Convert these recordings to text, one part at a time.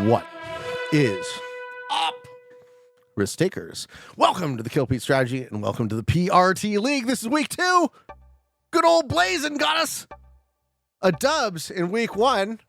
What is up, risk takers? Welcome to the Kill Pete Strategy and welcome to the PRT League. This is week 2. Good old Blazin' got us a dubs in week 1.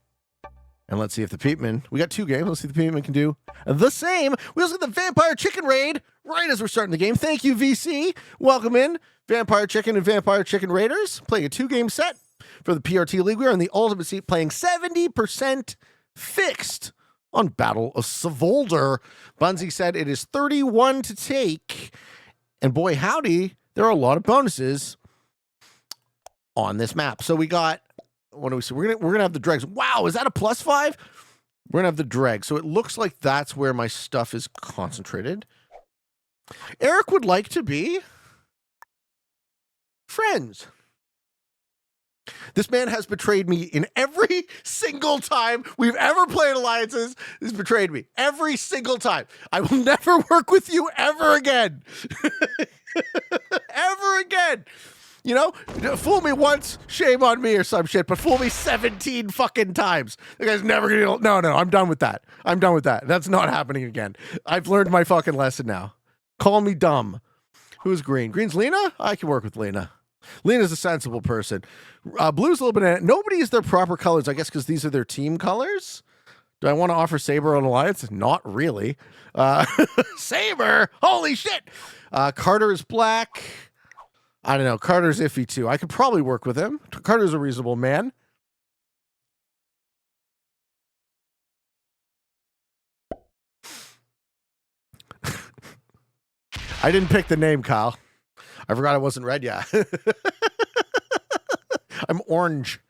And let's see if the Peteman, we got 2 games. Let's see if the Peteman can do the same. We also got the Vampire Chicken Raid right as we're starting the game. Thank you, VC. Welcome in, Vampire Chicken and Vampire Chicken Raiders, playing a 2-game set for the PRT League. We are in the ultimate seat playing 70% fixed on Battle of Svolder. Bunzi said it is 31 to take. And boy, howdy, there are a lot of bonuses on this map. So we got, what do we see? We're gonna have the dregs. Wow, is that a +5? We're gonna have the dregs. So it looks like that's where my stuff is concentrated. Eric would like to be friends. This man has betrayed me in every single time we've ever played alliances. He's betrayed me every single time. I will never work with you ever again. Ever again. You know, fool me once, shame on me or some shit, but fool me 17 fucking times. The guy's never gonna, no, I'm done with that. I'm done with that. That's not happening again. I've learned my fucking lesson now. Call me dumb. Who's green? Green's Lena? I can work with Lena. Lena's a sensible person. Blue's a little bit. Nobody is their proper colors, I guess, because these are their team colors. Do I want to offer Saber on Alliance? Not really. Saber! Holy shit! Carter is black. I don't know. Carter's iffy too. I could probably work with him. Carter's a reasonable man. I didn't pick the name, Kyle. I forgot I wasn't red yet. I'm orange.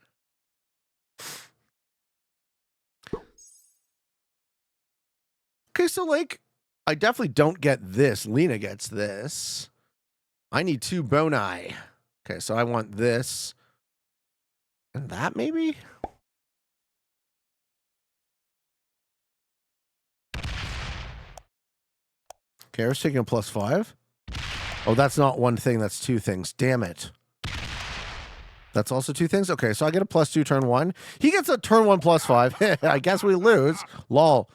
Okay, so like, I definitely don't get this. Lena gets this. I need 2 boni. Okay, so I want this. And that maybe? Okay, I was taking a +5. Oh, that's not one thing. That's 2 things. Damn it. That's also 2 things? Okay, so I get a +2 turn 1. He gets a turn 1 +5. I guess we lose. Lol.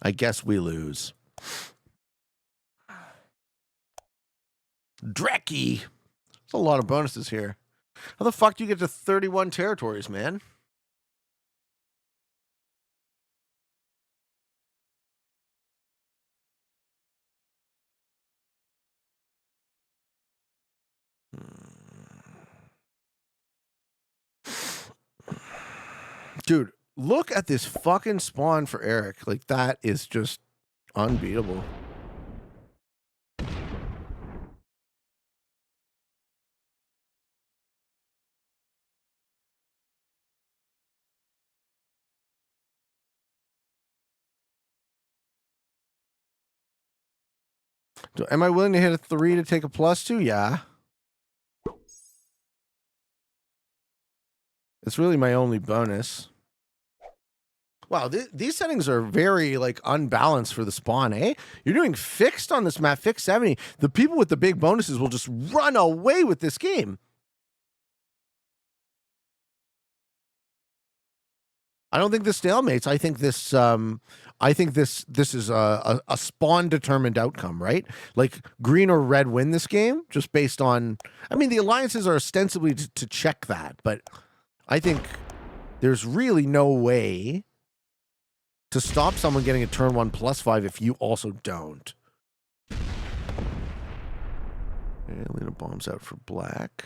I guess we lose. Drecky. There's a lot of bonuses here. How the fuck do you get to 31 territories, man? Dude, look at this fucking spawn for Eric. Like, that is just unbeatable. Am I willing to hit a 3 to take a +2? Yeah. It's really my only bonus. Wow, these settings are very, like, unbalanced for the spawn, eh? You're doing fixed on this map, fixed 70. The people with the big bonuses will just run away with this game. I don't think this stalemates. I think this is a spawn determined outcome, right? Like green or red win this game just based on. I mean, the alliances are ostensibly to check that, but I think there's really no way to stop someone getting a turn 1 +5 if you also don't. And Lena bombs out for black.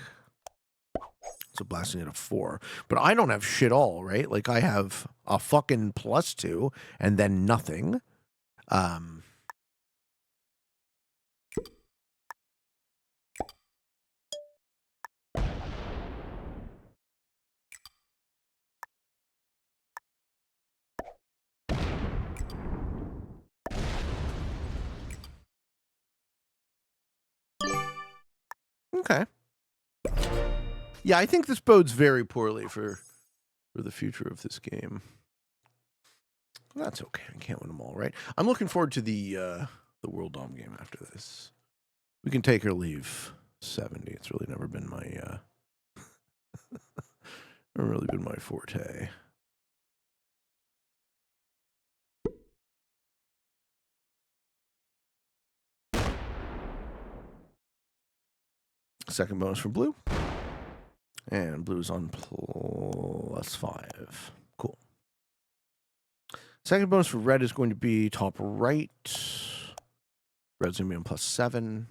So blasting it a 4. But I don't have shit all, right? Like I have a fucking +2 and then nothing. Okay. Yeah, I think this bodes very poorly for the future of this game. That's okay. I can't win them all, right? I'm looking forward to the World Dom game after this. We can take or leave 70. It's really never been my Never really been my forte. Second bonus for blue. And blue's on +5. Cool. Second bonus for red is going to be top right. Red's going to be on +7.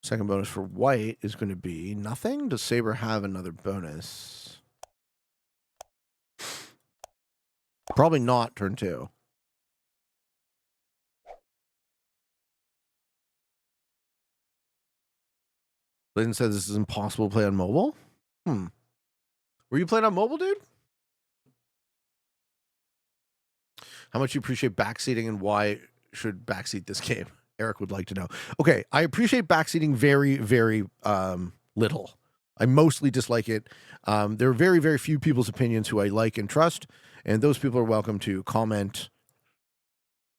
Second bonus for white is going to be nothing. Does Saber have another bonus? Probably not turn 2. Layden said this is impossible to play on mobile. Were you playing on mobile, dude? How much you appreciate backseating and why should backseat this game? Eric would like to know. Okay, I appreciate backseating very, very little. I mostly dislike it. There are very, very few people's opinions who I like and trust, and those people are welcome to comment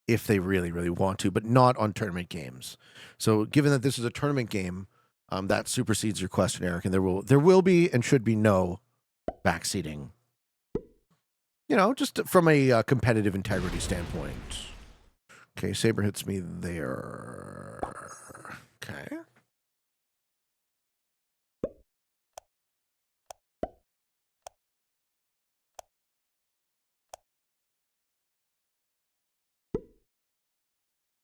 if they really, really want to, but not on tournament games. So given that this is a tournament game, that supersedes your question, Eric, and there will be and should be no backseating. You know, just from a competitive integrity standpoint. Okay, Saber hits me there. Okay.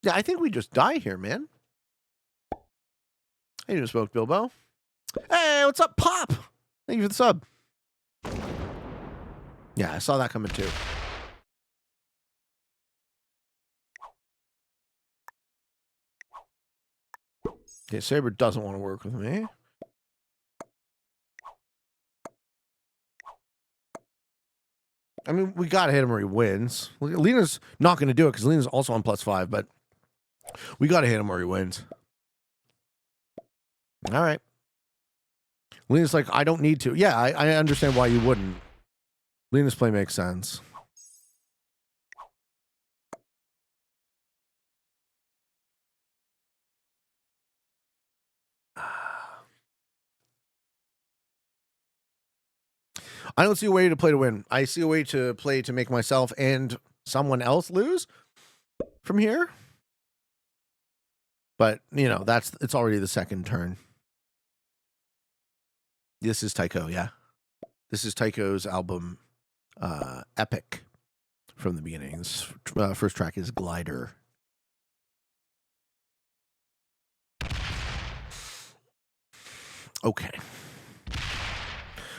Yeah, I think we just die here, man. Hey, you smoked Bilbo. Hey, what's up, Pop? Thank you for the sub. Yeah, I saw that coming too. Okay, Saber doesn't want to work with me. I mean, we got to hit him or he wins. Lena's not going to do it because Lena's also on +5, but we got to hit him or he wins. All right. Lena's like, I don't need to. Yeah, I understand why you wouldn't. Lena's play makes sense. I don't see a way to play to win. I see a way to play to make myself and someone else lose from here. But, you know, it's already the second turn. This is Tycho, yeah. This is Tycho's album, Epic, from the beginning. This first track is Glider. Okay.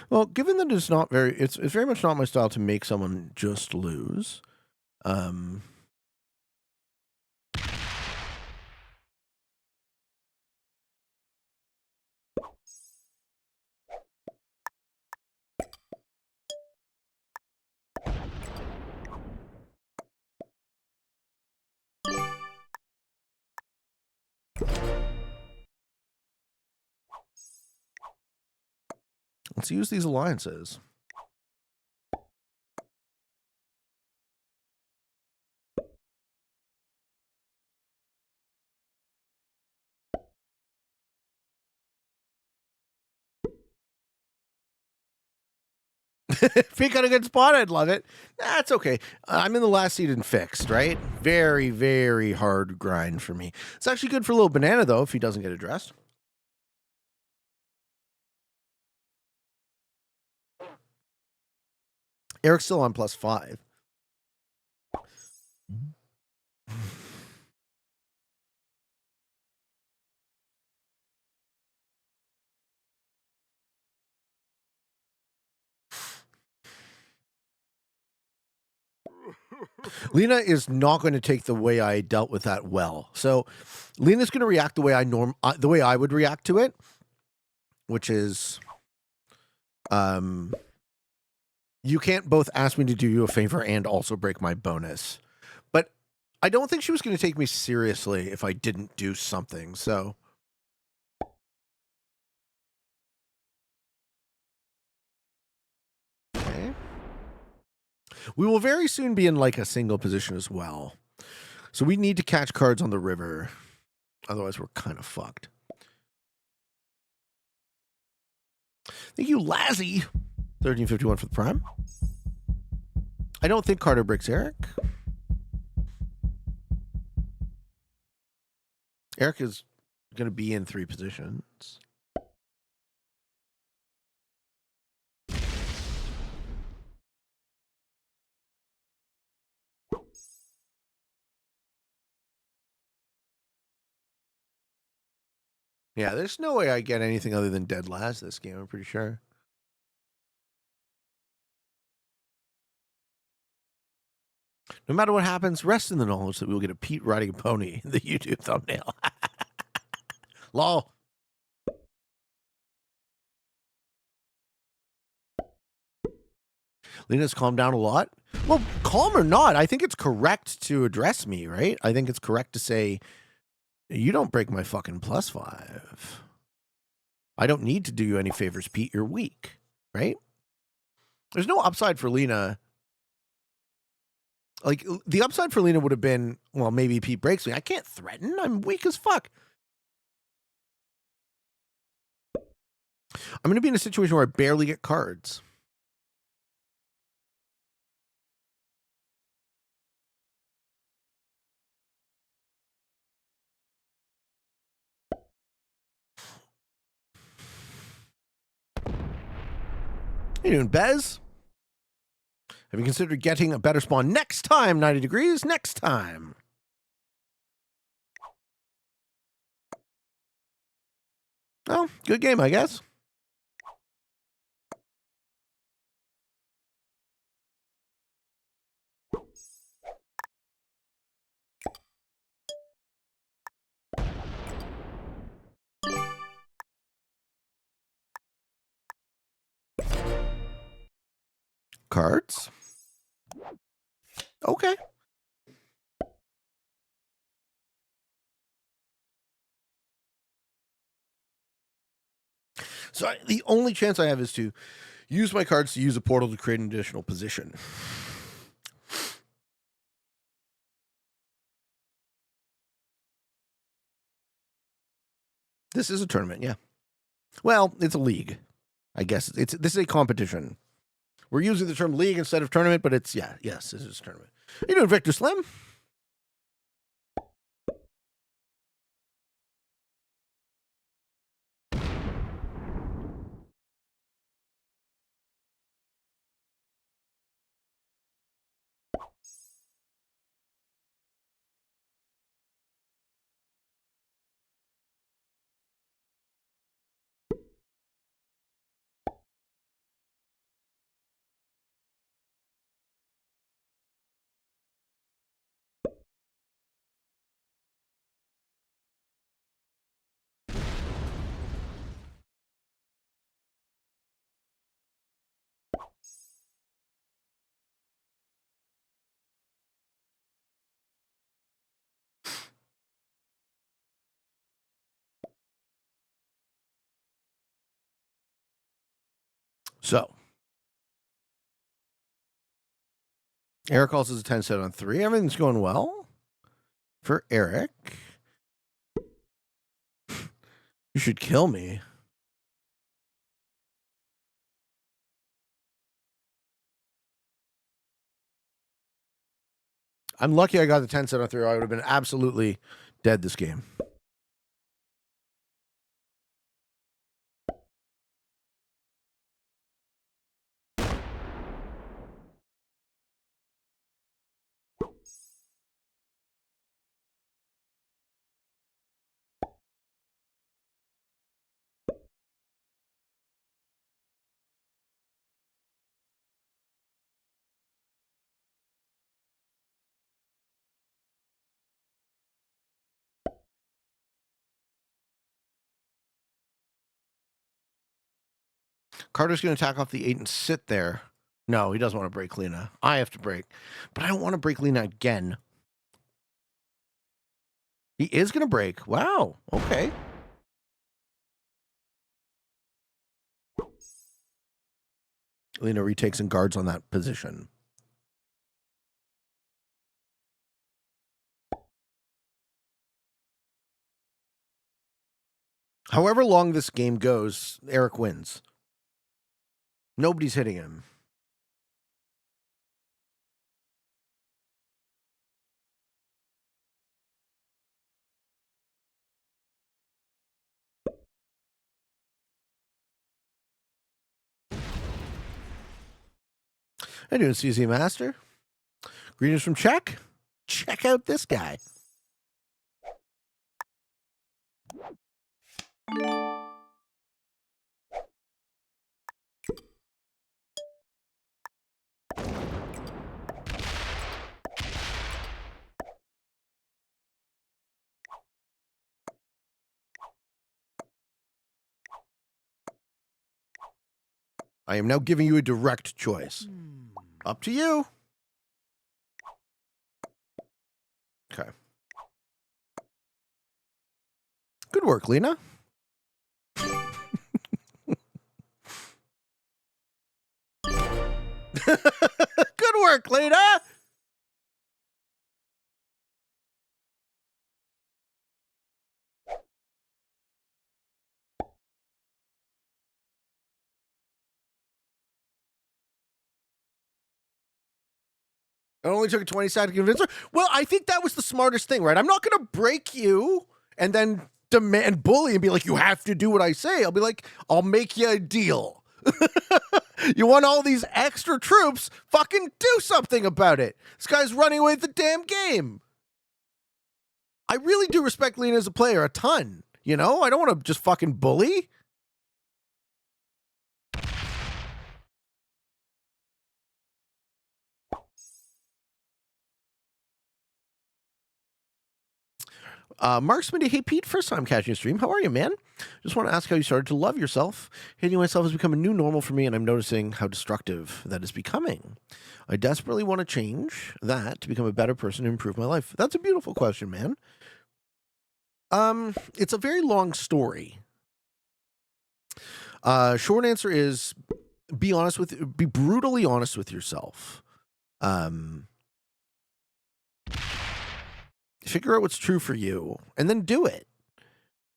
Well, given that it's very much not my style to make someone just lose. Let's use these alliances. Peek on a good spot, I'd love it. That's okay. I'm in the last seed and fixed, right? Very, very hard grind for me. It's actually good for little banana, though, if he doesn't get addressed. Eric's still on +5. Lena is not going to take the way I dealt with that well. So Lena's going to react the way I would react to it, which is, you can't both ask me to do you a favor and also break my bonus. But I don't think she was going to take me seriously if I didn't do something. So. Okay. We will very soon be in like a single position as well. So we need to catch cards on the river. Otherwise, we're kind of fucked. Thank you, Lazzy. 1351 for the prime. I don't think Carter breaks Eric. Eric is going to be in 3 positions. Yeah, there's no way I get anything other than dead last this game, I'm pretty sure. No matter what happens, rest in the knowledge that we will get a Pete riding a pony in the YouTube thumbnail. Lol. Lena's calmed down a lot. Well, calm or not, I think it's correct to address me, right? I think it's correct to say, you don't break my fucking +5. I don't need to do you any favors, Pete. You're weak, right? There's no upside for Lena. Like, the upside for Lena would have been, well, maybe Pete breaks me. I can't threaten. I'm weak as fuck. I'm going to be in a situation where I barely get cards. How you doing, Bez? Have you considered getting a better spawn next time, 90 degrees? Next time. Oh, good game, I guess. Cards? Okay. So the only chance I have is to use my cards to use a portal to create an additional position. This is a tournament, yeah. Well, it's a league. I guess this is a competition. We're using the term league instead of tournament, but it's, yes, this is a tournament. How you doing, Victor Slim? So, Eric also has a 10 set on 3. Everything's going well for Eric. You should kill me. I'm lucky I got the 10 set on 3, or I would have been absolutely dead this game. Carter's going to attack off the 8 and sit there. No, he doesn't want to break Lena. I have to break. But I don't want to break Lena again. He is going to break. Wow. Okay. Lena retakes and guards on that position. However long this game goes, Eric wins. Nobody's hitting him. How you doing, CZ Master? Greetings from Czech. Check out this guy. I am now giving you a direct choice. Up to you. Okay. Good work, Lena. Good work, Lena. It only took 20 seconds to convince her. Well, I think that was the smartest thing, right? I'm not going to break you and then demand bully and be like, you have to do what I say. I'll be like, I'll make you a deal. You want all these extra troops? Fucking do something about it. This guy's running away with the damn game. I really do respect Lena as a player a ton. You know, I don't want to just fucking bully. Mark Smitty, hey Pete, first time catching a stream. How are you, man? Just want to ask how you started to love yourself. Hating myself has become a new normal for me, and I'm noticing how destructive that is becoming. I desperately want to change that to become a better person and improve my life. That's a beautiful question, man. It's a very long story. Short answer is be brutally honest with yourself. Figure out what's true for you and then do it.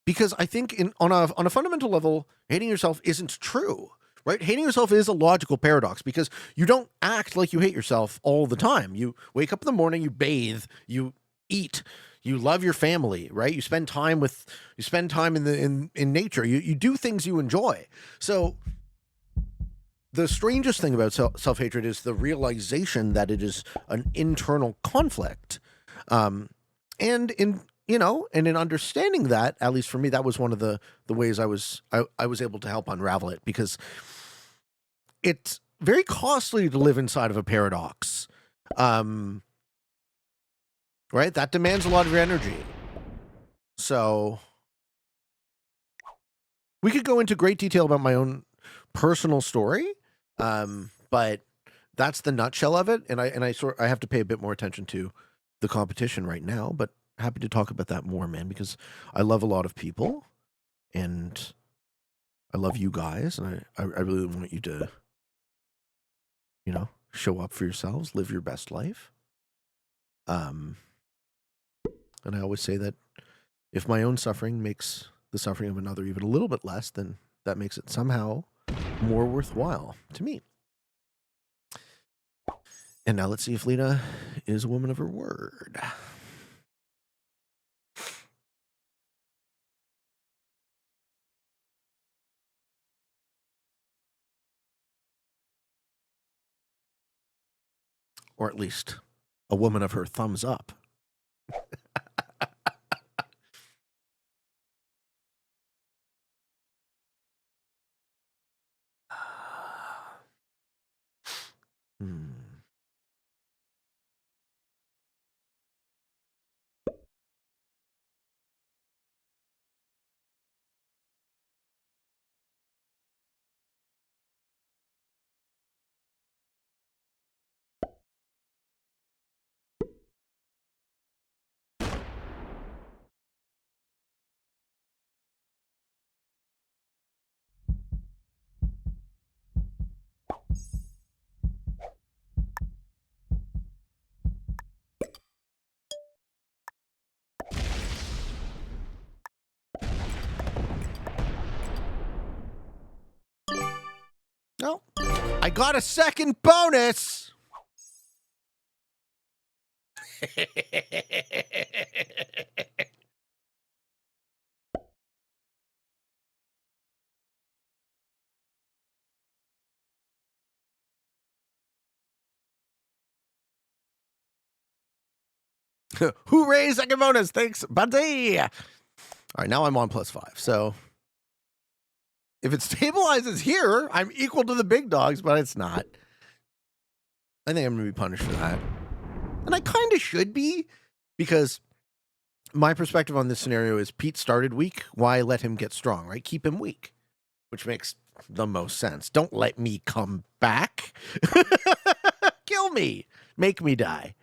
Because I think on a fundamental level, hating yourself isn't true, right? Hating yourself is a logical paradox because you don't act like you hate yourself all the time. You wake up in the morning, you bathe, you eat, you love your family, right? You spend time in nature. You do things you enjoy. So the strangest thing about self-hatred is the realization that it is an internal conflict. And in understanding that, at least for me, that was one of the ways I was able to help unravel it, because it's very costly to live inside of a paradox. Right? That demands a lot of your energy. So we could go into great detail about my own personal story, but that's the nutshell of it. And I have to pay a bit more attention to the competition right now, but happy to talk about that more, man, because I love a lot of people and I love you guys, and I really want you to, show up for yourselves, live your best life. And I always say that if my own suffering makes the suffering of another even a little bit less, then that makes it somehow more worthwhile to me. And now let's see if Lena is a woman of her word. Or at least a woman of her thumbs up. No, I got a second bonus. Hooray, second bonus. Thanks, buddy. All right, now I'm on +5. So if it stabilizes here, I'm equal to the big dogs, but it's not. I think I'm going to be punished for that. And I kind of should be, because my perspective on this scenario is Pete started weak. Why let him get strong, right? Keep him weak, which makes the most sense. Don't let me come back. Kill me. Make me die.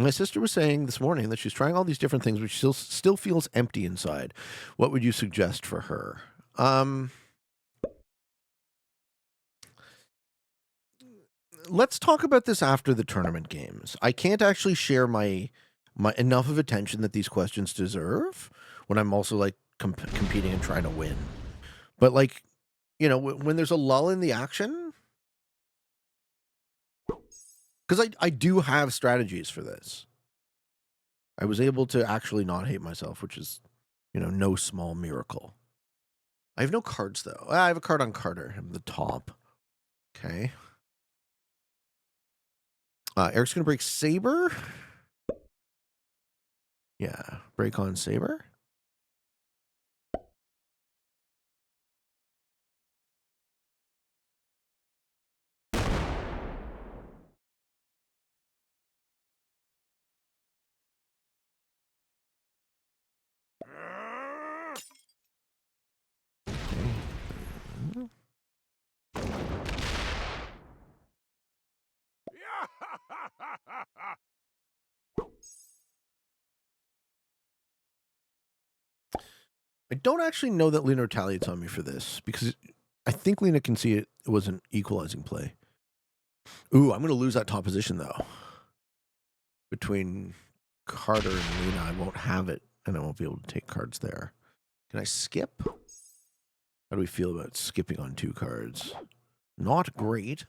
My sister was saying this morning that she's trying all these different things, but she still feels empty inside. What would you suggest for her? Let's talk about this after the tournament games. I can't actually share my enough of attention that these questions deserve when I'm also like competing and trying to win. But like, you know, when there's a lull in the action, because I do have strategies for this. I was able to actually not hate myself, which is, you know, no small miracle. I have no cards, though. I have a card on Carter at the top. Okay. Eric's going to break Saber. Yeah, break on Saber. I don't actually know that Lena retaliates on me for this, because I think Lena can see it was an equalizing play. Ooh, I'm going to lose that top position, though. Between Carter and Lena, I won't have it, and I won't be able to take cards there. Can I skip? How do we feel about skipping on 2 cards? Not great.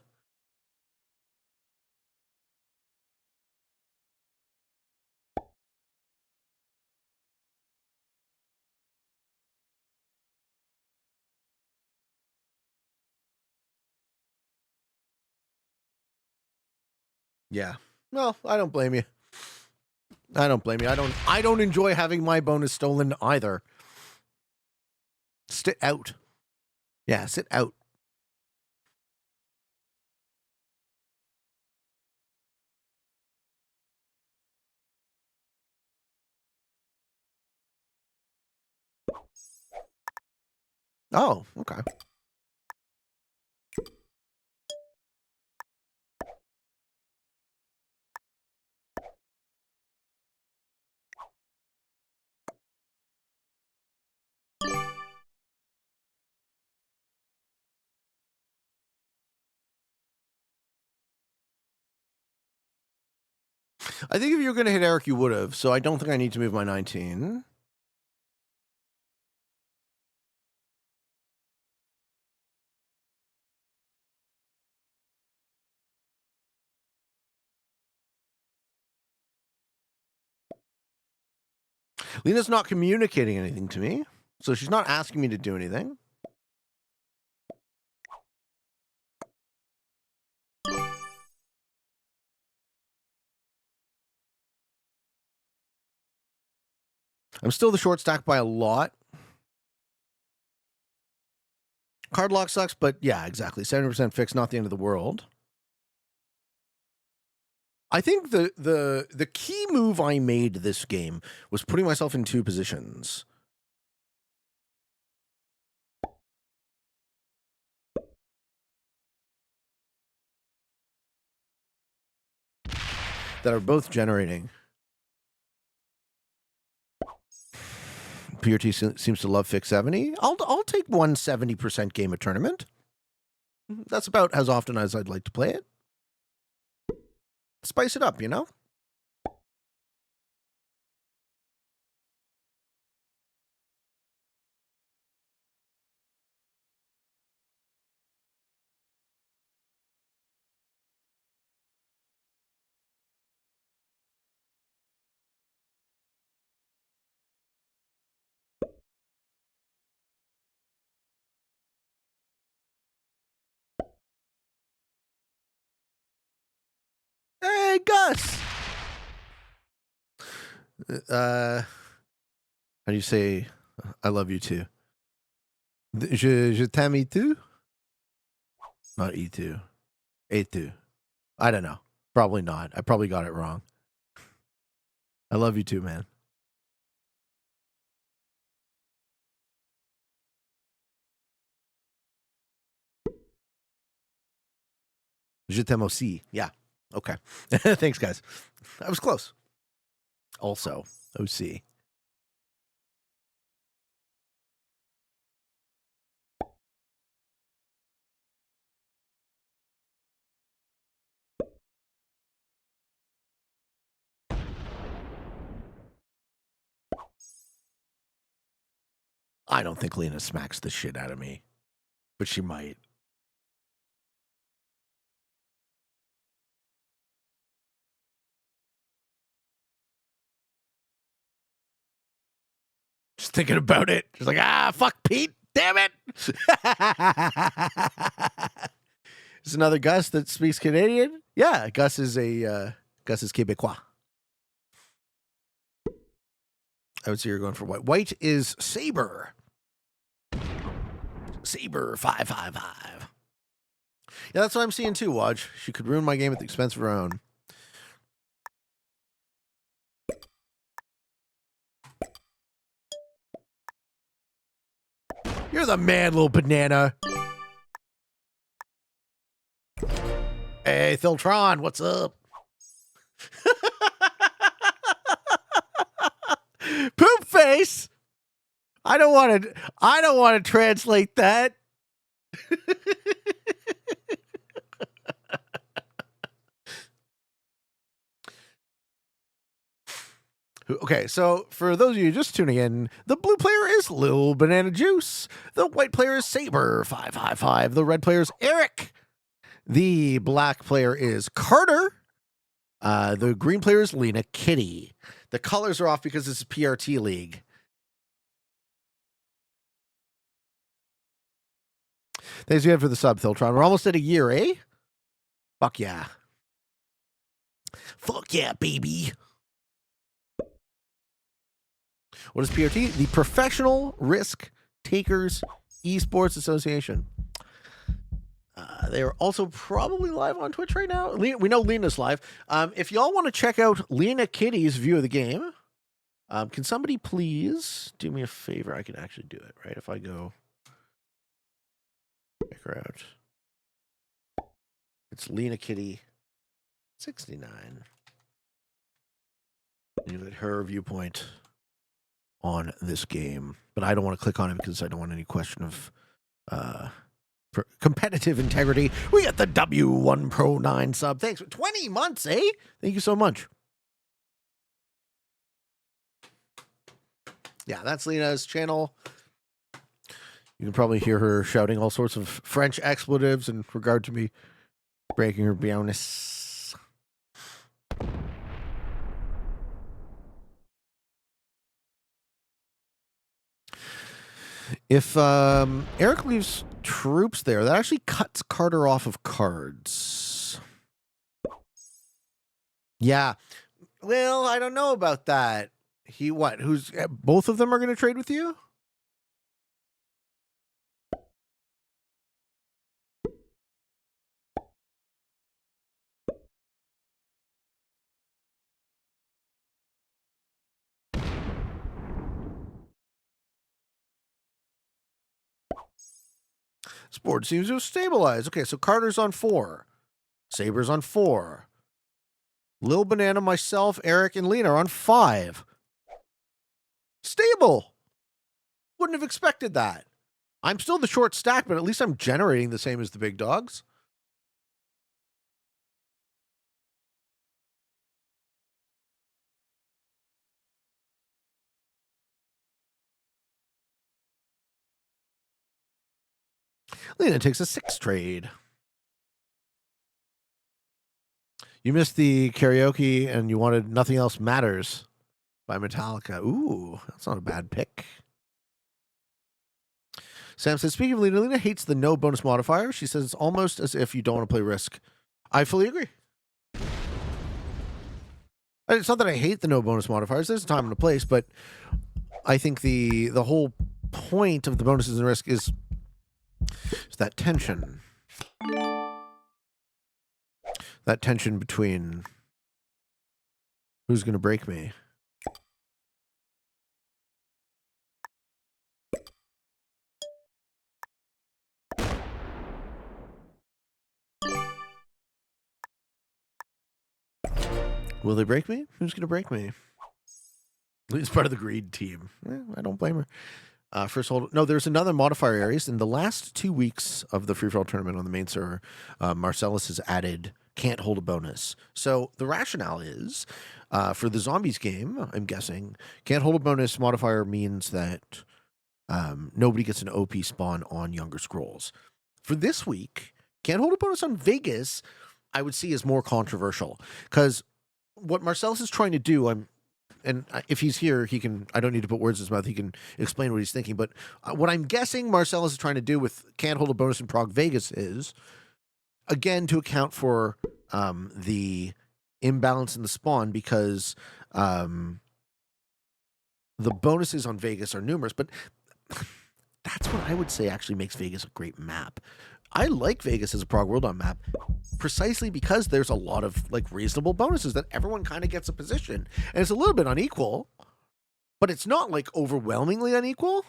Yeah. Well, I don't blame you. I don't blame you. I don't enjoy having my bonus stolen either. Sit out. Yeah, sit out. Oh, okay. I think if you were going to hit Eric, you would have. So I don't think I need to move my 19. Lena's not communicating anything to me, so she's not asking me to do anything. I'm still the short stack by a lot. Card lock sucks, but yeah, exactly. 70% fixed, not the end of the world. I think the key move I made this game was putting myself in 2 positions. That are both generating. PRT seems to love fix 70. I'll take 170% game a tournament. That's about as often as I'd like to play it. Spice it up, you know? Hey, Gus! How do you say I love you too? Je t'aime et tu? Not et tu. Et tu. I don't know. Probably not. I probably got it wrong. I love you too, man. Je t'aime aussi. Yeah. Okay. Thanks, guys. I was close. Also, OC. I don't think Lena smacks the shit out of me, but she might. Just thinking about it. She's like, fuck Pete. Damn it. Is another Gus that speaks Canadian? Yeah, Gus is Quebecois. I would say you're going for white. White is Saber. Saber 555. Yeah, that's what I'm seeing too, Waj. She could ruin my game at the expense of her own. You're the man, little banana. Hey, Thiltron, what's up? Poop face. I don't want to translate that. Okay, so for those of you just tuning in, the blue player is Lil Banana Juice. The white player is Saber 555. The red player is Eric. The black player is Carter. The green player is Lena Kitty. The colors are off because this is PRT League. Thanks again for the sub, Thiltron. We're almost at a year, eh? Fuck yeah. Fuck yeah, baby. What is PRT? The Professional Risk Takers Esports Association. They are also probably live on Twitch right now. We know Lena's live. If y'all want to check out Lena Kitty's view of the game, can somebody please do me a favor? I can actually do it, right? If I go check her out. It's Lena Kitty 69. And you get her viewpoint on this game. But I don't want to click on it because I don't want any question of competitive integrity. We got the W1 Pro 9 sub. Thanks for 20 months, eh? Thank you so much. Yeah, that's Lena's channel. You can probably hear her shouting all sorts of French expletives in regard to me breaking her bonus. If Eric leaves troops there, that actually cuts Carter off of cards. Yeah. Well, I don't know about that. Who's both of them are going to trade with you? Sport seems to have stabilized. Okay, so Carter's on 4. Saber's on 4. Lil Banana, myself, Eric, and Lena are on 5. Stable. Wouldn't have expected that. I'm still the short stack, but at least I'm generating the same as the big dogs. Lena takes a 6 trade. You missed the karaoke and you wanted Nothing Else Matters by Metallica. Ooh, that's not a bad pick. Sam says, speaking of Lena hates the no bonus modifier. She says it's almost as if you don't want to play Risk. I fully agree. It's not that I hate the no bonus modifiers. There's a time and a place, but I think the whole point of the bonuses in Risk is that tension. That tension between who's going to break me. Will they break me? Who's going to break me? He's part of the greed team. I don't blame her. First hold. No, there's another modifier areas. In the last 2 weeks of the free-for-all tournament on the main server, Marcellus has added can't hold a bonus. So the rationale is, for the zombies game, I'm guessing, can't hold a bonus modifier means that nobody gets an OP spawn on Younger Scrolls. For this week, can't hold a bonus on Vegas, I would see as more controversial. Because what Marcellus is trying to do, and if he's here, he can, I don't need to put words in his mouth, he can explain what he's thinking. But what I'm guessing Marcellus is trying to do with can't hold a bonus in Prague Vegas is, again, to account for the imbalance in the spawn, because the bonuses on Vegas are numerous. But that's what I would say actually makes Vegas a great map. I like Vegas as a Prague World on map precisely because there's a lot of like reasonable bonuses that everyone kind of gets a position. And it's a little bit unequal, but it's not like overwhelmingly unequal.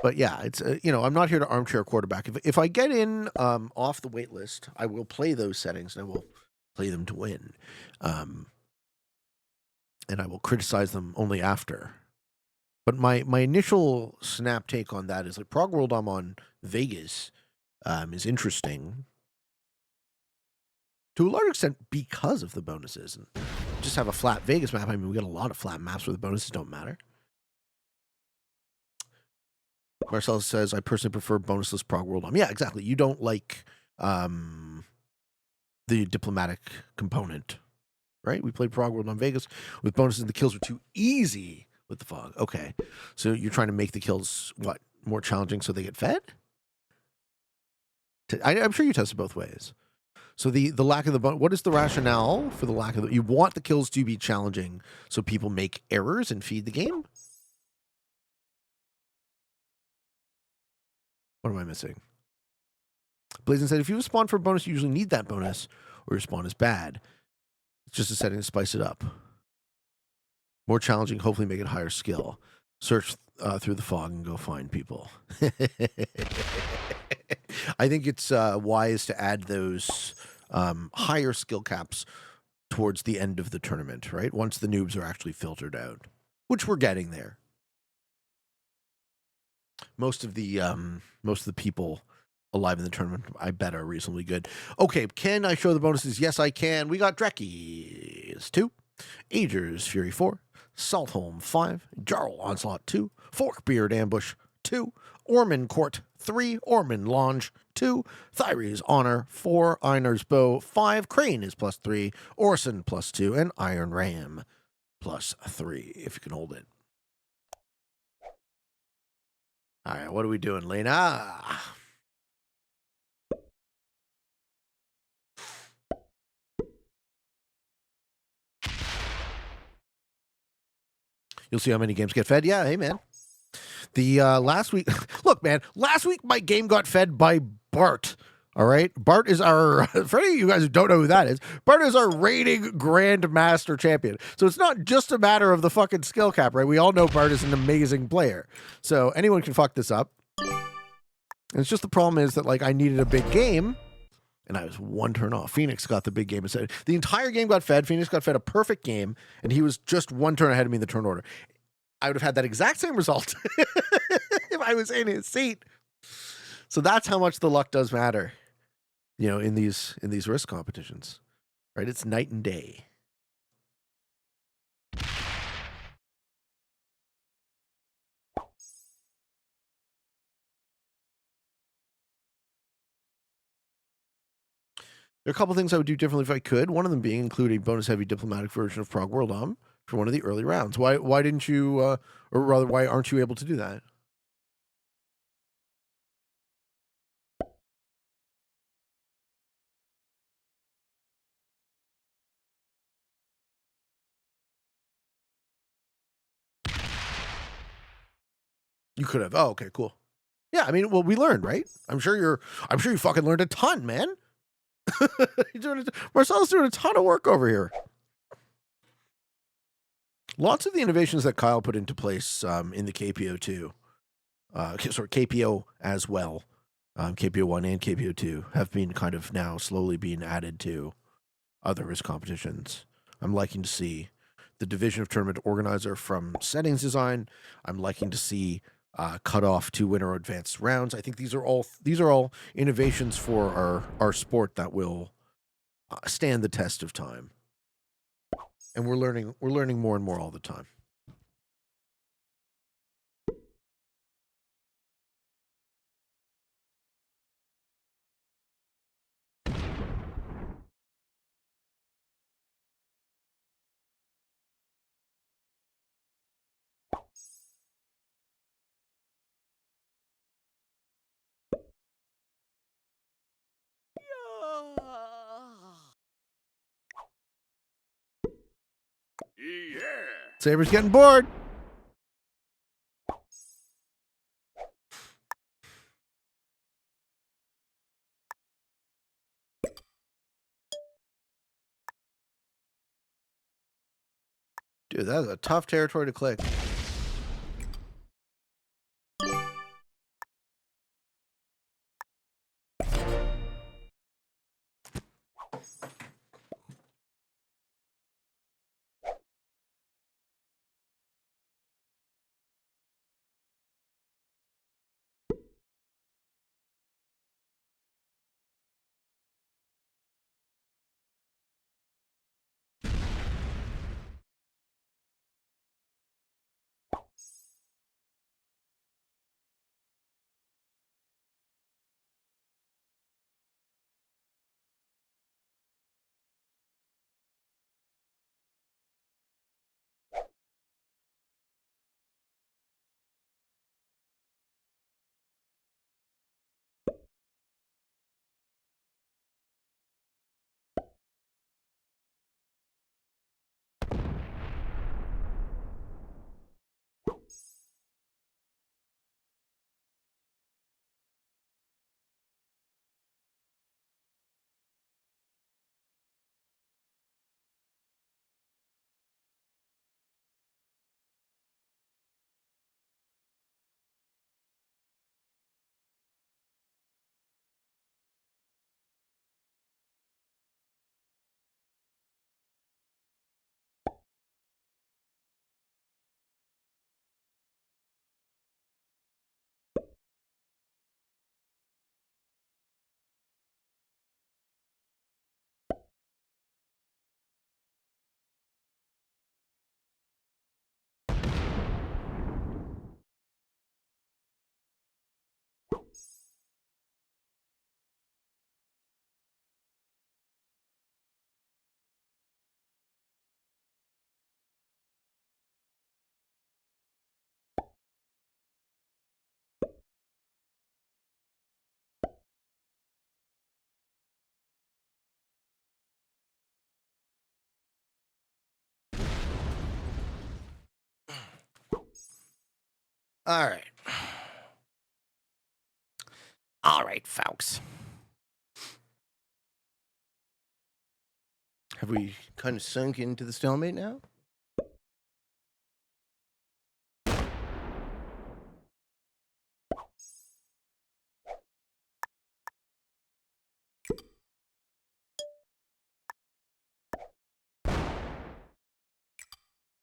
But yeah, it's, I'm not here to armchair quarterback. If I get in off the wait list, I will play those settings and I will play them to win. And I will criticize them only after. But my initial snap take on that is like Prague World I'm on Vegas is interesting to a large extent because of the bonuses. And just have a flat Vegas map. I mean, we got a lot of flat maps where the bonuses don't matter. Marcel says, I personally prefer bonusless Prague World. Yeah, exactly. You don't like the diplomatic component, right? We played Prague World on Vegas with bonuses. The kills were too easy with the fog. Okay. So you're trying to make the kills, what, more challenging so they get fed? I'm sure you tested both ways. So the lack of the bonus, what is the rationale for the lack of the, you want the kills to be challenging so people make errors and feed the game? What am I missing? Blazing said, if you have a spawn for a bonus, you usually need that bonus, or your spawn is bad. It's just a setting to spice it up. More challenging, hopefully make it higher skill. Search through the fog and go find people. I think it's wise to add those higher skill caps towards the end of the tournament, right? Once the noobs are actually filtered out, which we're getting there. Most of the people alive in the tournament, I bet, are reasonably good. Okay, can I show the bonuses? Yes, I can. We got Dreckies 2, Agers Fury 4, Saltholm 5, Jarl Onslaught 2, Forkbeard Ambush 2, Orman Court 3, Orman Lounge 2, Thyres Honor 4, Einar's Bow 5, Crane is +3, Orson +2, and Iron Ram +3, if you can hold it. All right, what are we doing, Lena? You'll see how many games get fed. Yeah, hey, man. The last week, look, man, last week my game got fed by Bart. All right. Bart is our, for any of you guys who don't know who that is, Bart is our reigning Grandmaster champion. So it's not just a matter of the fucking skill cap, right? We all know Bart is an amazing player. So anyone can fuck this up. And it's just the problem is that, like, I needed a big game and I was one turn off. Phoenix got the big game instead. The entire game got fed. Phoenix got fed a perfect game, and he was just one turn ahead of me in the turn order. I would have had that exact same result if I was in his seat. So that's how much the luck does matter, in these Risk competitions, right? It's night and day. There are a couple things I would do differently if I could. One of them being include a bonus-heavy diplomatic version of Prague World for one of the early rounds. Why didn't you, or rather, why aren't you able to do that? You could have. Oh, okay, cool. Yeah, I mean, well, we learned, right? I'm sure you fucking learned a ton, man. Marcel's doing a ton of work over here. Lots of the innovations that Kyle put into place in the KPO too, KPO as well, KPO 1 and KPO 2 have been kind of now slowly being added to other risk competitions. I'm liking to see the division of tournament organizer from settings design. I'm liking to see cutoff to winner advanced rounds. I think these are all innovations for our sport that will stand the test of time. And we're learning more and more all the time. Yeah. Saber's getting bored. Dude, that's a tough territory to click. All right. All right, folks. Have we kind of sunk into the stalemate now?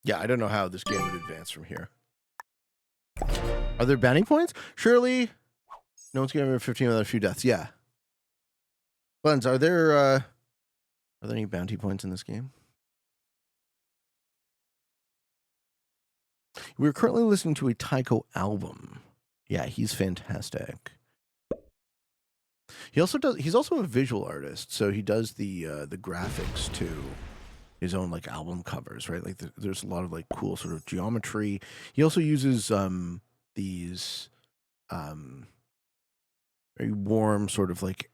Yeah, I don't know how this game would advance from here. Are there bounty points? Surely no one's getting over 15 without a few deaths. Yeah. Buns, are there any bounty points in this game? We're currently listening to a Tycho album. Yeah, he's fantastic. He's also a visual artist, so he does the graphics to his own like album covers, right? Like there's a lot of like cool sort of geometry. He also uses these very warm sort of like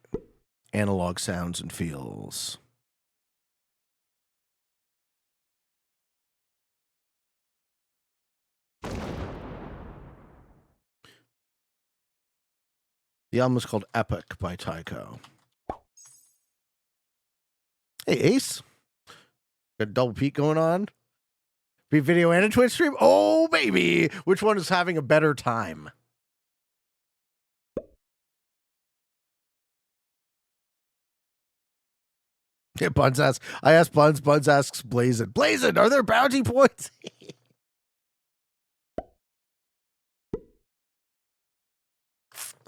analog sounds and feels. The album is called Epic by Tycho. Hey, Ace. Got a double peak going on. Be video and a Twitch stream? Oh, baby. Which one is having a better time? Yeah, Buns asks. I asked Buns. Buns asks Blazin. Blazin, are there bounty points?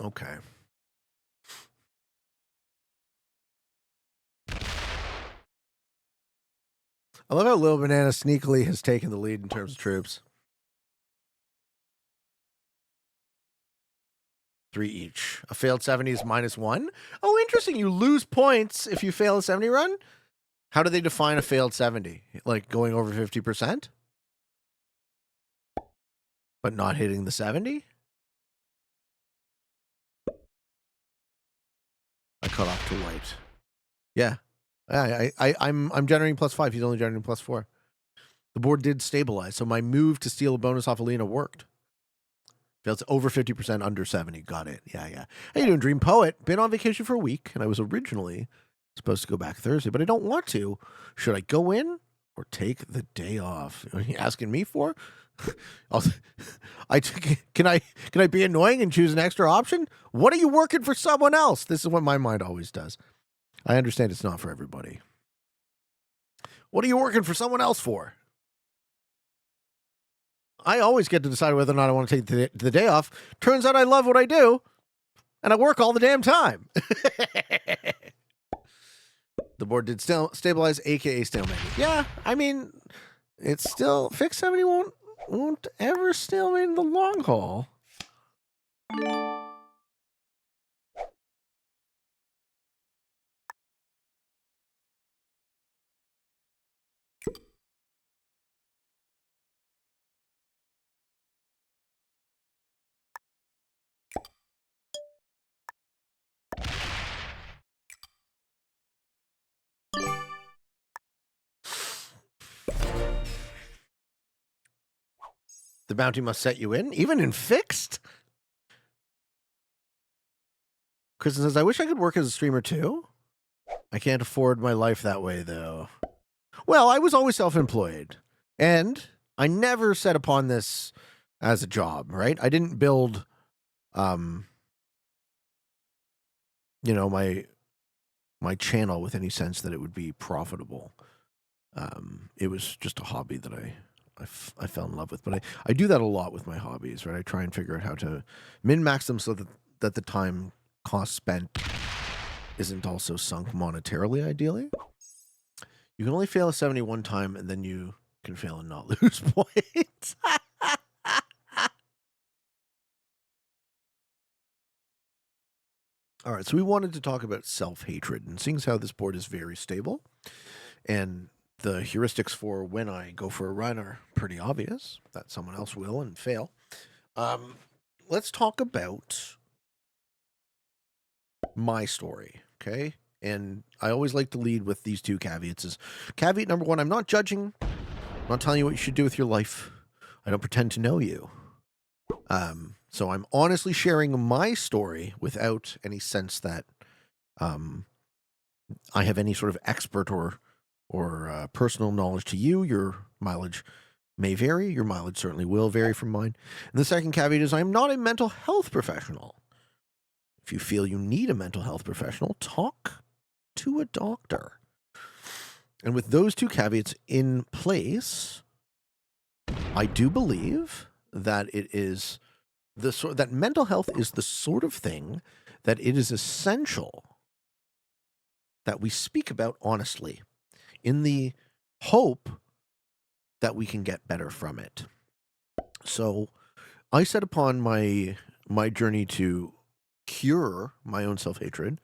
Okay. I love how Lil Banana sneakily has taken the lead in terms of troops. 3 each. A failed 70 is -1. Oh, interesting. You lose points if you fail a 70 run? How do they define a failed 70? Like going over 50%? But not hitting the 70? I cut off too late. Yeah. I'm generating +5. He's only generating +4. The board did stabilize, so my move to steal a bonus off Alina worked. Failed over 50%, under 70. Got it. Yeah. How you doing, Dream Poet? Been on vacation for a week, and I was originally supposed to go back Thursday, but I don't want to. Should I go in or take the day off? Are you asking me for? Can I be annoying and choose an extra option? What are you working for someone else? This is what my mind always does. I understand it's not for everybody. What are you working for someone else for? I always get to decide whether or not I want to take the day off. Turns out I love what I do, and I work all the damn time. The board did still stabilize, aka stalemate. Yeah, I mean, it's still fixed 70 won't ever stalemate in the long haul. The bounty must set you in, even in fixed? Kristen says, I wish I could work as a streamer too. I can't afford my life that way, though. Well, I was always self-employed, and I never set upon this as a job, right? I didn't build, my channel with any sense that it would be profitable. It was just a hobby that I fell in love with. But I do that a lot with my hobbies, right? I try and figure out how to min-max them so that the time cost spent isn't also sunk monetarily, ideally. You can only fail a 71 time, and then you can fail and not lose points. All right, so we wanted to talk about self-hatred, and seeing as how this board is very stable, and the heuristics for when I go for a run are pretty obvious, that someone else will and fail. Let's talk about my story, okay? And I always like to lead with these 2 caveats. Is caveat number 1, I'm not judging. I'm not telling you what you should do with your life. I don't pretend to know you. So I'm honestly sharing my story without any sense that I have any sort of expert or personal knowledge to you. Your mileage may vary. Your mileage certainly will vary from mine. And the second caveat is I'm not a mental health professional. If you feel you need a mental health professional, talk to a doctor. And with those 2 caveats in place, I do believe that it is that mental health is the sort of thing that it is essential that we speak about honestly, in the hope that we can get better from it. So I set upon my journey to cure my own self-hatred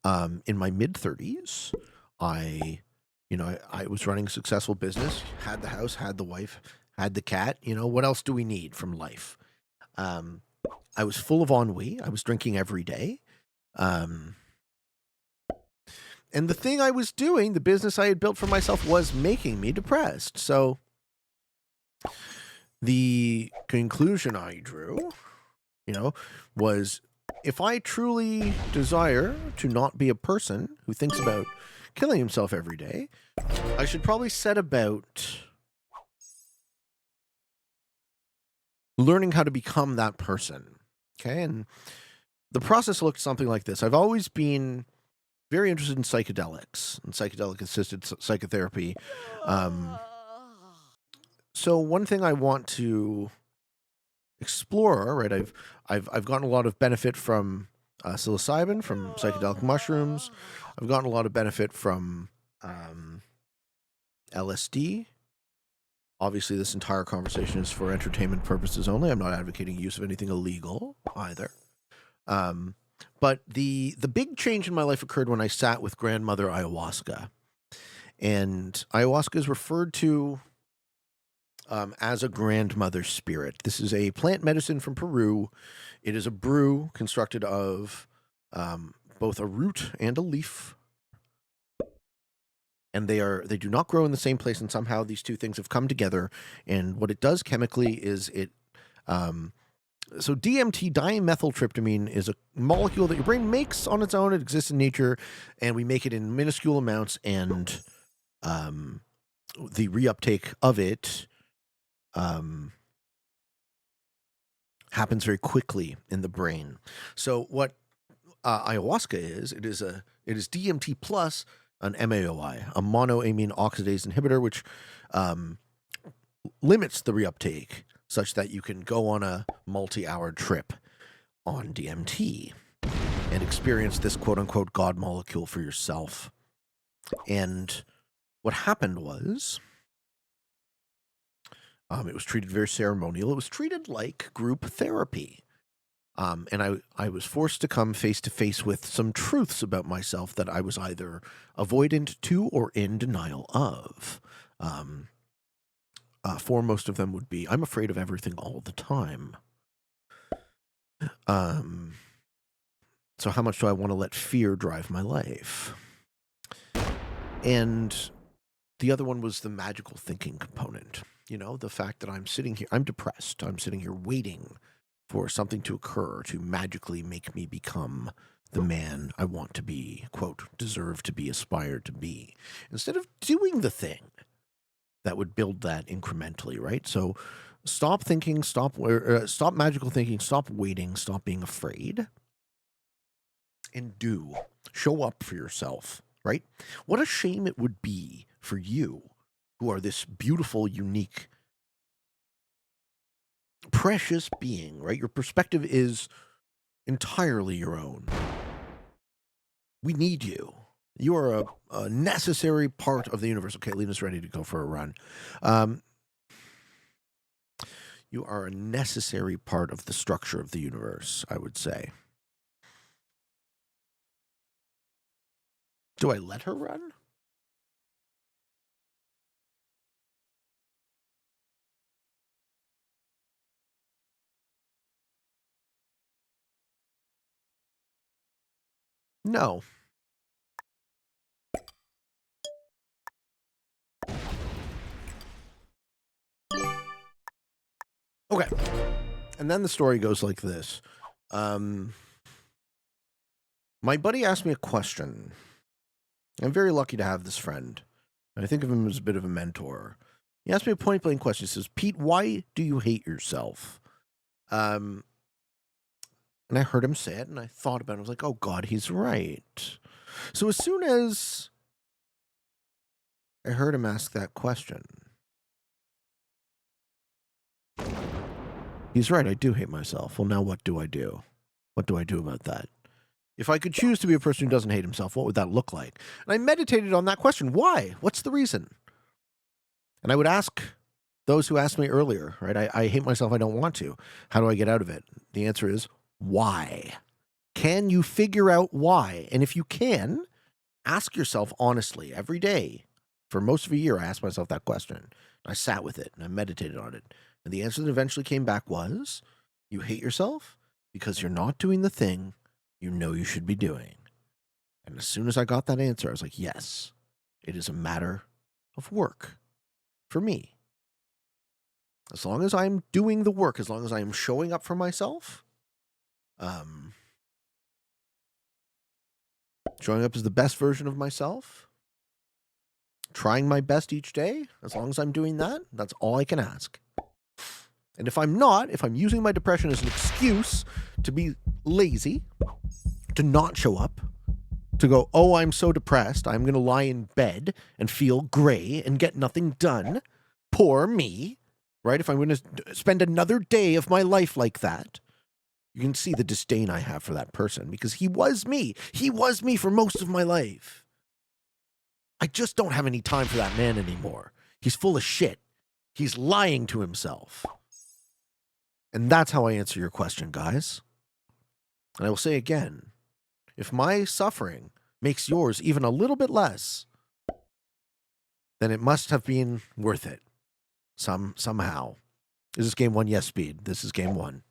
In my mid-30s, I was running a successful business, had the house, had the wife, had the cat. What else do we need from life? I was full of ennui. I was drinking every day. And the thing I was doing, the business I had built for myself, was making me depressed. So the conclusion I drew, was if I truly desire to not be a person who thinks about killing himself every day, I should probably set about learning how to become that person. Okay. And the process looked something like this. I've always been very interested in psychedelics and psychedelic-assisted psychotherapy. So one thing I want to explore, right? I've gotten a lot of benefit from psilocybin, from psychedelic mushrooms. I've gotten a lot of benefit from LSD. Obviously, this entire conversation is for entertainment purposes only. I'm not advocating use of anything illegal either. But the big change in my life occurred when I sat with grandmother ayahuasca. And ayahuasca is referred to as a grandmother spirit. This is a plant medicine from Peru. It is a brew constructed of both a root and a leaf. And they do not grow in the same place, and somehow these two things have come together. And what it does chemically is so DMT, dimethyltryptamine, is a molecule that your brain makes on its own. It exists in nature, and we make it in minuscule amounts, and the reuptake of it happens very quickly in the brain. So what ayahuasca is, it is DMT plus an MAOI, a monoamine oxidase inhibitor, which limits the reuptake such that you can go on a multi-hour trip on DMT and experience this quote-unquote God molecule for yourself. And what happened was, it was treated very ceremonial. It was treated like group therapy. And I was forced to come face to face with some truths about myself that I was either avoidant to or in denial of. Foremost of them would be, I'm afraid of everything all the time. So how much do I want to let fear drive my life? And the other one was the magical thinking component. The fact that I'm sitting here, I'm depressed. I'm sitting here waiting for something to occur to magically make me become the man I want to be, quote, deserve to be, aspire to be, instead of doing the thing that would build that incrementally, right? So stop thinking, stop magical thinking, stop waiting, stop being afraid, and show up for yourself, right? What a shame it would be for you, who are this beautiful, unique, precious being, right? Your perspective is entirely your own. We need you. You are a necessary part of the universe. Okay, Lena's ready to go for a run. You are a necessary part of the structure of the universe, I would say. Do I let her run? No. Okay. And then the story goes like this. My buddy asked me a question. I'm very lucky to have this friend. I think of him as a bit of a mentor. He asked me a point-blank question. He says, Pete, why do you hate yourself? And I heard him say it, and I thought about it. I was like, oh, God, he's right. So as soon as I heard him ask that question, he's right, I do hate myself. Well, now what do I do? What do I do about that? If I could choose to be a person who doesn't hate himself, what would that look like? And I meditated on that question. Why? What's the reason? And I would ask those who asked me earlier, right? I hate myself. I don't want to. How do I get out of it? The answer is why? Can you figure out why? And if you can, ask yourself honestly every day. For most of a year, I asked myself that question. I sat with it and I meditated on it. And the answer that eventually came back was, you hate yourself because you're not doing the thing you know you should be doing. And as soon as I got that answer, I was like, yes, it is a matter of work for me. As long as I'm doing the work, as long as I am showing up for myself, showing up as the best version of myself, trying my best each day, as long as I'm doing that, that's all I can ask. And if I'm not, if I'm using my depression as an excuse to be lazy, to not show up, to go, oh, I'm so depressed, I'm going to lie in bed and feel gray and get nothing done, poor me, right? If I'm going to spend another day of my life like that, you can see the disdain I have for that person because he was me. He was me for most of my life. I just don't have any time for that man anymore. He's full of shit. He's lying to himself. And that's how I answer your question, guys. And I will say again, if my suffering makes yours even a little bit less, then it must have been worth it somehow. Is this game one? Yes, Speed. This is game one.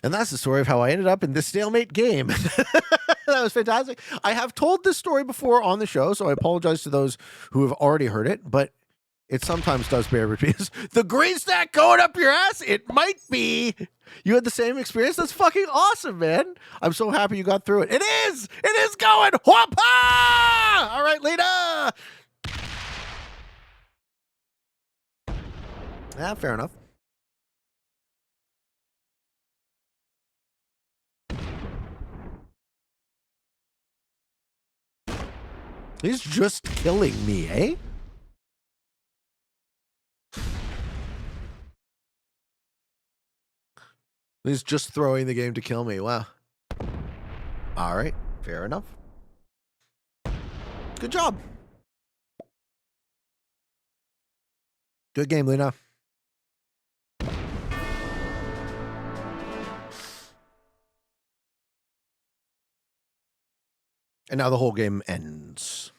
And that's the story of how I ended up in this stalemate game. That was fantastic. I have told this story before on the show, so I apologize to those who have already heard it, but it sometimes does bear repeat. The green stack going up your ass? It might be. You had the same experience? That's fucking awesome, man. I'm so happy you got through it. It is! It is going! Whoppa! All right, Lena! Yeah, fair enough. He's just killing me, eh? He's just throwing the game to kill me. Wow. All right. Fair enough. Good job. Good game, Lena. And now the whole game ends.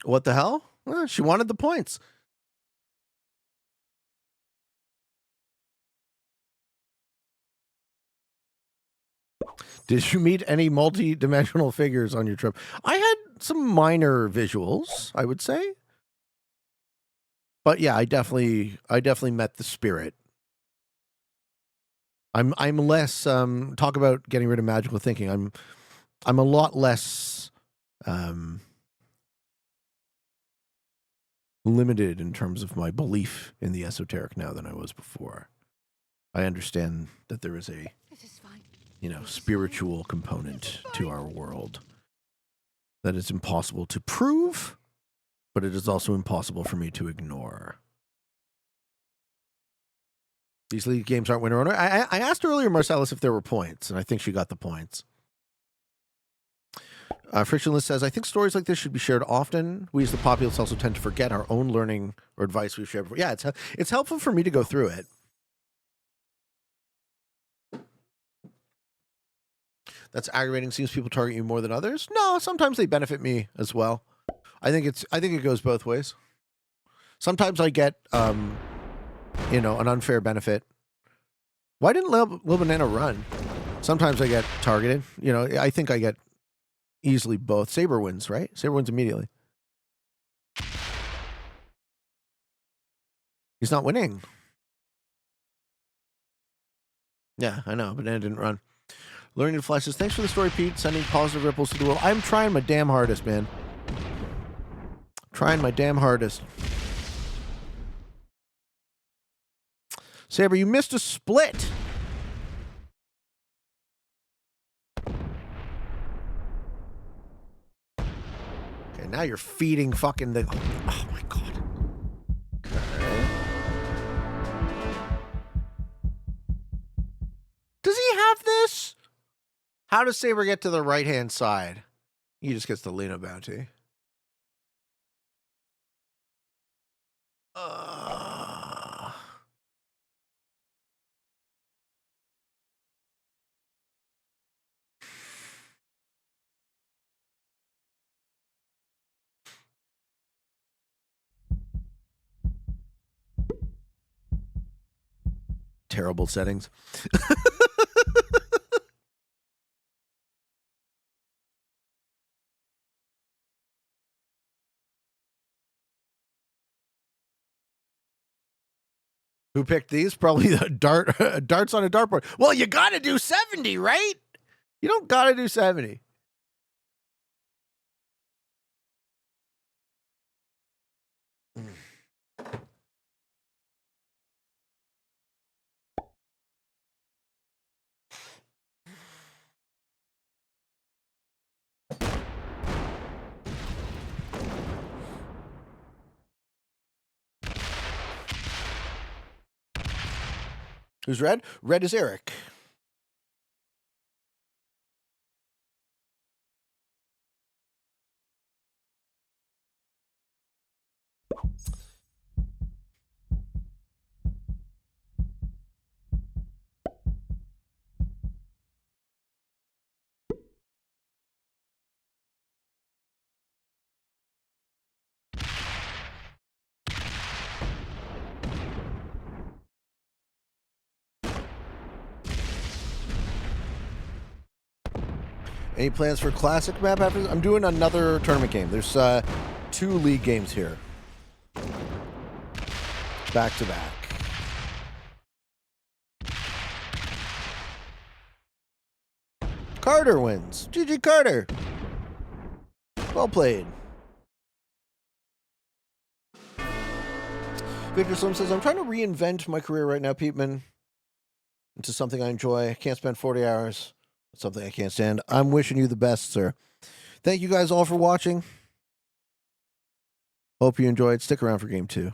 What the hell? Well, she wanted the points. Did you meet any multi-dimensional figures on your trip? I had some minor visuals, I would say. But yeah, I definitely met the spirit. I'm less talk about getting rid of magical thinking. I'm a lot less limited in terms of my belief in the esoteric now than I was before. I understand that there is a spiritual component to our world that is impossible to prove, but it is also impossible for me to ignore. These league games aren't winner owner. I asked earlier, Marcellus, if there were points, and I think she got the points. Frictionless says, I think stories like this should be shared often. We as the populace also tend to forget our own learning or advice we've shared before. Yeah, it's helpful for me to go through it. That's aggravating. Seems people target you more than others. No, sometimes they benefit me as well. I think it goes both ways. Sometimes I get an unfair benefit. Why didn't Lil Banana run? Sometimes I get targeted. I think I get easily both. Saber wins, right? Saber wins immediately. He's not winning. Yeah, I know. Banana didn't run. Learning to Fly says, thanks for the story, Pete. Sending positive ripples to the world. I'm trying my damn hardest, man. Trying my damn hardest. Saber, you missed a split. Okay, now you're feeding fucking the... Oh, my God. Okay. Does he have this? How does Saber get to the right-hand side? He just gets the Lena bounty. terrible settings. Who picked these? Probably the darts on a dartboard. Well, you got to do 70, right? You don't got to do 70. Who's red? Red is Eric. Any plans for classic map after this? I'm doing another tournament game. There's 2 league games here. Back to back. Carter wins. GG Carter. Well played. Victor Slim says, I'm trying to reinvent my career right now, Peteman, into something I enjoy. I can't spend 40 hours. It's something I can't stand. I'm wishing you the best, sir. Thank you guys all for watching. Hope you enjoyed. Stick around for game 2.